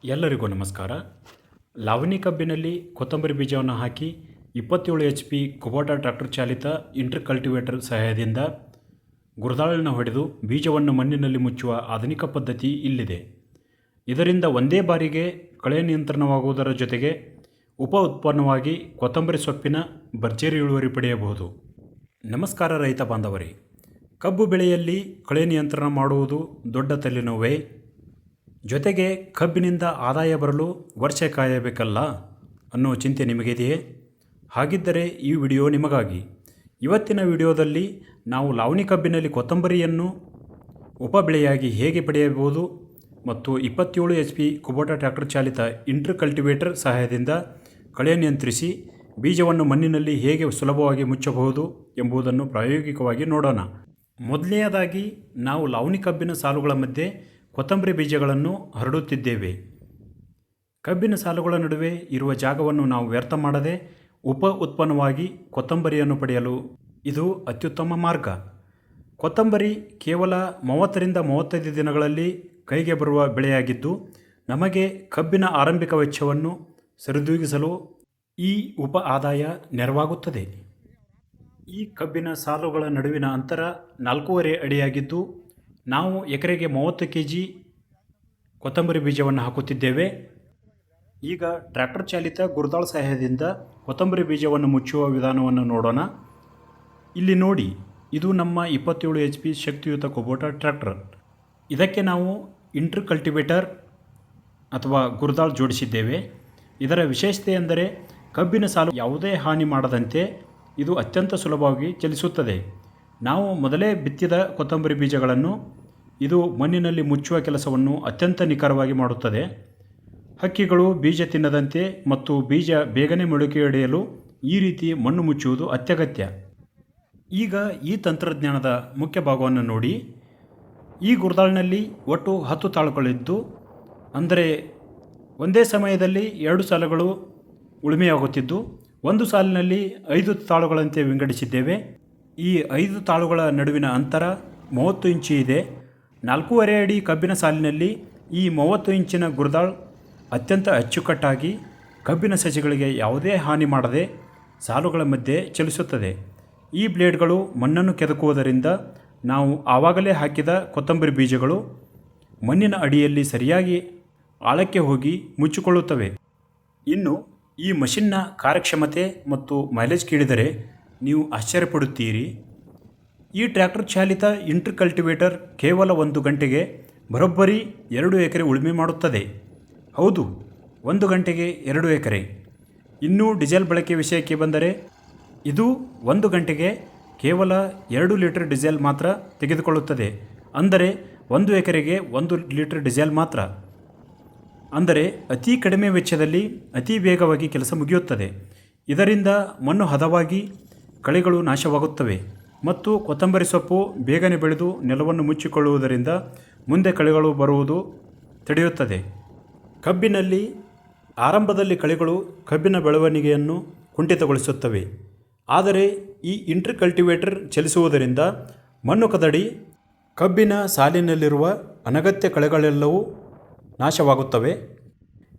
ಎಲ್ಲರಿಗೂ ನಮಸ್ಕಾರ. ಲಾವಣಿ ಕಬ್ಬಿನಲ್ಲಿ ಕೊತ್ತಂಬರಿ ಬೀಜವನ್ನು ಹಾಕಿ 27 HP ಕುಬೋಟಾ ಟ್ರ್ಯಾಕ್ಟರ್ ಚಾಲಿತ ಇಂಟರ್ ಕಲ್ಟಿವೇಟರ್ ಸಹಾಯದಿಂದ ಗುರ್ದಾಳನ್ನು ಹೊಡೆದು ಬೀಜವನ್ನು ಮಣ್ಣಿನಲ್ಲಿ ಮುಚ್ಚುವ ಆಧುನಿಕ ಪದ್ಧತಿ ಇಲ್ಲಿದೆ. ಇದರಿಂದ ಒಂದೇ ಬಾರಿಗೆ ಕಳೆ ನಿಯಂತ್ರಣವಾಗುವುದರ ಜೊತೆಗೆ ಉಪ ಉತ್ಪನ್ನವಾಗಿ ಕೊತ್ತಂಬರಿ ಸೊಪ್ಪಿನ ಭರ್ಜರಿ ಇಳುವರಿ ಪಡೆಯಬಹುದು. ನಮಸ್ಕಾರ ರೈತ ಬಾಂಧವರೇ, ಕಬ್ಬು ಬೆಳೆಯಲ್ಲಿ ಕಳೆ ನಿಯಂತ್ರಣ ಮಾಡುವುದು ದೊಡ್ಡ ತಲೆನೋವೇ? ಜೊತೆಗೆ ಕಬ್ಬಿನಿಂದ ಆದಾಯ ಬರಲು ವರ್ಷ ಕಾಯಬೇಕಲ್ಲ ಅನ್ನೋ ಚಿಂತೆ ನಿಮಗಿದೆಯೇ? ಹಾಗಿದ್ದರೆ ಈ ವಿಡಿಯೋ ನಿಮಗಾಗಿ. ಇವತ್ತಿನ ವಿಡಿಯೋದಲ್ಲಿ ನಾವು ಲಾವಣಿ ಕಬ್ಬಿನಲ್ಲಿ ಕೊತ್ತಂಬರಿಯನ್ನು ಉಪಬೆಳೆಯಾಗಿ ಹೇಗೆ ಪಡೆಯಬಹುದು ಮತ್ತು 27 HP ಕುಬೋಟಾ ಟ್ರ್ಯಾಕ್ಟರ್ ಚಾಲಿತ ಇಂಟರ್ ಕಲ್ಟಿವೇಟರ್ ಸಹಾಯದಿಂದ ಕಳೆ ನಿಯಂತ್ರಿಸಿ ಬೀಜವನ್ನು ಮಣ್ಣಿನಲ್ಲಿ ಹೇಗೆ ಸುಲಭವಾಗಿ ಮುಚ್ಚಬಹುದು ಎಂಬುದನ್ನು ಪ್ರಾಯೋಗಿಕವಾಗಿ ನೋಡೋಣ. ಮೊದಲನೆಯದಾಗಿ ನಾವು ಲಾವಣಿ ಕಬ್ಬಿನ ಸಾಲುಗಳ ಮಧ್ಯೆ ಕೊತ್ತಂಬರಿ ಬೀಜಗಳನ್ನು ಹರಡುತ್ತಿದ್ದೇವೆ. ಕಬ್ಬಿನ ಸಾಲುಗಳ ನಡುವೆ ಇರುವ ಜಾಗವನ್ನು ನಾವು ವ್ಯರ್ಥ ಮಾಡದೆ ಉಪ ಉತ್ಪನ್ನವಾಗಿ ಕೊತ್ತಂಬರಿಯನ್ನು ಪಡೆಯಲು ಇದು ಅತ್ಯುತ್ತಮ ಮಾರ್ಗ. ಕೊತ್ತಂಬರಿ ಕೇವಲ 30ರಿಂದ 35 ದಿನಗಳಲ್ಲಿ ಕೈಗೆ ಬರುವ ಬೆಳೆಯಾಗಿದ್ದು, ನಮಗೆ ಕಬ್ಬಿನ ಆರಂಭಿಕ ವೆಚ್ಚವನ್ನು ಸರಿದೂಗಿಸಲು ಈ ಉಪ ಆದಾಯ ನೆರವಾಗುತ್ತದೆ. ಈ ಕಬ್ಬಿನ ಸಾಲುಗಳ ನಡುವಿನ ಅಂತರ 4.5 ಅಡಿಯಾಗಿದ್ದು, ನಾವು ಎಕರೆಗೆ 30 kg ಕೊತ್ತಂಬರಿ ಬೀಜವನ್ನು ಹಾಕುತ್ತಿದ್ದೇವೆ. ಈಗ ಟ್ರ್ಯಾಕ್ಟರ್ ಚಾಲಿತ ಗುರ್ದಾಳ ಸಹಾಯದಿಂದ ಕೊತ್ತಂಬರಿ ಬೀಜವನ್ನು ಮುಚ್ಚುವ ವಿಧಾನವನ್ನು ನೋಡೋಣ. ಇಲ್ಲಿ ನೋಡಿ, ಇದು ನಮ್ಮ 27 HP ಶಕ್ತಿಯುತ ಕುಬೋಟಾ ಟ್ರ್ಯಾಕ್ಟರ್. ಇದಕ್ಕೆ ನಾವು ಇಂಟರ್ ಕಲ್ಟಿವೇಟರ್ ಅಥವಾ ಗುರ್ದಾಳ್ ಜೋಡಿಸಿದ್ದೇವೆ. ಇದರ ವಿಶೇಷತೆ ಎಂದರೆ ಕಬ್ಬಿನ ಸಾಲು ಯಾವುದೇ ಹಾನಿ ಮಾಡದಂತೆ ಇದು ಅತ್ಯಂತ ಸುಲಭವಾಗಿ ಚಲಿಸುತ್ತದೆ. ನಾವು ಮೊದಲೇ ಬಿತ್ತಿದ ಕೊತ್ತಂಬರಿ ಬೀಜಗಳನ್ನು ಇದು ಮಣ್ಣಿನಲ್ಲಿ ಮುಚ್ಚುವ ಕೆಲಸವನ್ನು ಅತ್ಯಂತ ನಿಖರವಾಗಿ ಮಾಡುತ್ತದೆ. ಹಕ್ಕಿಗಳು ಬೀಜ ತಿನ್ನದಂತೆ ಮತ್ತು ಬೀಜ ಬೇಗನೆ ಮೊಳಕೆಯೊಡೆಯಲು ಈ ರೀತಿ ಮಣ್ಣು ಮುಚ್ಚುವುದು ಅತ್ಯಗತ್ಯ. ಈಗ ಈ ತಂತ್ರಜ್ಞಾನದ ಮುಖ್ಯ ಭಾಗವನ್ನು ನೋಡಿ. ಈ ಗುರ್ದಾಳ್ನಲ್ಲಿ ಒಟ್ಟು 10 ತಾಳುಗಳಿದ್ದು, ಅಂದರೆ ಒಂದೇ ಸಮಯದಲ್ಲಿ 2 ಸಾಲುಗಳು ಉಳುಮೆಯಾಗುತ್ತಿದ್ದು, ಒಂದು ಸಾಲಿನಲ್ಲಿ 5 ತಾಳುಗಳಂತೆ ವಿಂಗಡಿಸಿದ್ದೇವೆ. ಈ 5 ತಾಳುಗಳ ನಡುವಿನ ಅಂತರ 30 ಇಂಚು ಇದೆ. 4.5 ಅಡಿ ಕಬ್ಬಿನ ಸಾಲಿನಲ್ಲಿ ಈ 30 ಇಂಚಿನ ಗುರ್ದಾಳ್ ಅತ್ಯಂತ ಅಚ್ಚುಕಟ್ಟಾಗಿ ಕಬ್ಬಿನ ಸಸಿಗಳಿಗೆ ಯಾವುದೇ ಹಾನಿ ಮಾಡದೆ ಸಾಲುಗಳ ಮಧ್ಯೆ ಚಲಿಸುತ್ತದೆ. ಈ ಬ್ಲೇಡ್ಗಳು ಮಣ್ಣನ್ನು ಕೆದಕುವುದರಿಂದ ನಾವು ಆವಾಗಲೇ ಹಾಕಿದ ಕೊತ್ತಂಬರಿ ಬೀಜಗಳು ಮಣ್ಣಿನ ಅಡಿಯಲ್ಲಿ ಸರಿಯಾಗಿ ಆಳಕ್ಕೆ ಹೋಗಿ ಮುಚ್ಚಿಕೊಳ್ಳುತ್ತವೆ. ಇನ್ನು ಈ ಮಷಿನ್ನ ಕಾರ್ಯಕ್ಷಮತೆ ಮತ್ತು ಮೈಲೇಜ್ ಕೇಳಿದರೆ ನೀವು ಆಶ್ಚರ್ಯಪಡುತ್ತೀರಿ. ಈ ಟ್ರ್ಯಾಕ್ಟರ್ ಚಾಲಿತ ಇಂಟರ್ ಕಲ್ಟಿವೇಟರ್ ಕೇವಲ 1 ಗಂಟೆಗೆ ಬರೋಬ್ಬರಿ 2 ಎಕರೆ ಉಳುಮೆ ಮಾಡುತ್ತದೆ. ಹೌದು, 1 ಗಂಟೆಗೆ 2 ಎಕರೆ. ಇನ್ನು ಡೀಸೆಲ್ ಬಳಕೆ ವಿಷಯಕ್ಕೆ ಬಂದರೆ ಇದು 1 ಗಂಟೆಗೆ ಕೇವಲ 2 ಲೀಟರ್ ಡೀಸೆಲ್ ಮಾತ್ರ ತೆಗೆದುಕೊಳ್ಳುತ್ತದೆ. ಅಂದರೆ 1 ಎಕರೆಗೆ 1 ಲೀಟರ್ ಡೀಸೆಲ್ ಮಾತ್ರ. ಅಂದರೆ ಅತಿ ಕಡಿಮೆ ವೆಚ್ಚದಲ್ಲಿ ಅತಿ ವೇಗವಾಗಿ ಕೆಲಸ ಮುಗಿಯುತ್ತದೆ. ಇದರಿಂದ ಮಣ್ಣು ಹದವಾಗಿ ಕಳೆಗಳು ನಾಶವಾಗುತ್ತವೆ ಮತ್ತು ಕೊತ್ತಂಬರಿ ಸೊಪ್ಪು ಬೇಗನೆ ಬೆಳೆದು ನೆಲವನ್ನು ಮುಚ್ಚಿಕೊಳ್ಳುವುದರಿಂದ ಮುಂದೆ ಕಳೆಗಳು ಬರುವುದು ತಡೆಯುತ್ತದೆ. ಕಬ್ಬಿನಲ್ಲಿ ಆರಂಭದಲ್ಲಿ ಕಳೆಗಳು ಕಬ್ಬಿನ ಬೆಳವಣಿಗೆಯನ್ನು ಕುಂಠಿತಗೊಳಿಸುತ್ತವೆ. ಆದರೆ ಈ ಇಂಟರ್ ಕಲ್ಟಿವೇಟರ್ ಚಲಿಸುವುದರಿಂದ ಮಣ್ಣು ಕದಡಿ ಕಬ್ಬಿನ ಸಾಲಿನಲ್ಲಿರುವ ಅನಗತ್ಯ ಕಳೆಗಳೆಲ್ಲವೂ ನಾಶವಾಗುತ್ತವೆ.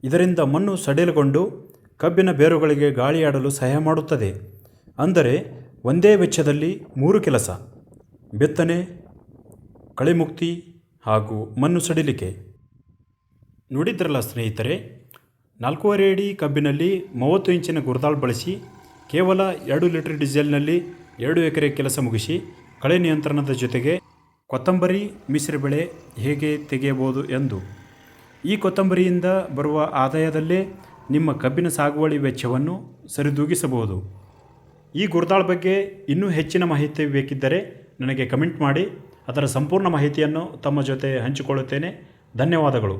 ಇದರಿಂದ ಮಣ್ಣು ಸಡಿಲಗೊಂಡು ಕಬ್ಬಿನ ಬೇರುಗಳಿಗೆ ಗಾಳಿಯಾಡಲು ಸಹಾಯ ಮಾಡುತ್ತದೆ. ಅಂದರೆ ಒಂದೇ ವೆಚ್ಚದಲ್ಲಿ 3 ಕೆಲಸ: ಬಿತ್ತನೆ, ಕಳೆ ಮುಕ್ತಿ ಹಾಗೂ ಮಣ್ಣು ಸಡಿಲಿಕೆ. ನೋಡಿದ್ರಲ್ಲ ಸ್ನೇಹಿತರೆ, 4.5 ಅಡಿ ಕಬ್ಬಿನಲ್ಲಿ 30 ಇಂಚಿನ ಗುರ್ದಾಳ್ ಬಳಸಿ ಕೇವಲ 2 ಲೀಟರ್ ಡೀಸೆಲ್ನಲ್ಲಿ 2 ಎಕರೆ ಕೆಲಸ ಮುಗಿಸಿ ಕಳೆ ನಿಯಂತ್ರಣದ ಜೊತೆಗೆ ಕೊತ್ತಂಬರಿ ಮಿಶ್ರ ಬೆಳೆ ಹೇಗೆ ತೆಗೆಯಬಹುದು ಎಂದು. ಈ ಕೊತ್ತಂಬರಿಯಿಂದ ಬರುವ ಆದಾಯದಲ್ಲೇ ನಿಮ್ಮ ಕಬ್ಬಿನ ಸಾಗುವಳಿ ವೆಚ್ಚವನ್ನು ಸರಿದೂಗಿಸಬಹುದು. ಈ ಗುರ್ದಾಳ್ ಬಗ್ಗೆ ಇನ್ನೂ ಹೆಚ್ಚಿನ ಮಾಹಿತಿ ಬೇಕಿದ್ದರೆ ನನಗೆ ಕಮೆಂಟ್ ಮಾಡಿ. ಅದರ ಸಂಪೂರ್ಣ ಮಾಹಿತಿಯನ್ನು ತಮ್ಮ ಜೊತೆ ಹಂಚಿಕೊಳ್ಳುತ್ತೇನೆ. ಧನ್ಯವಾದಗಳು.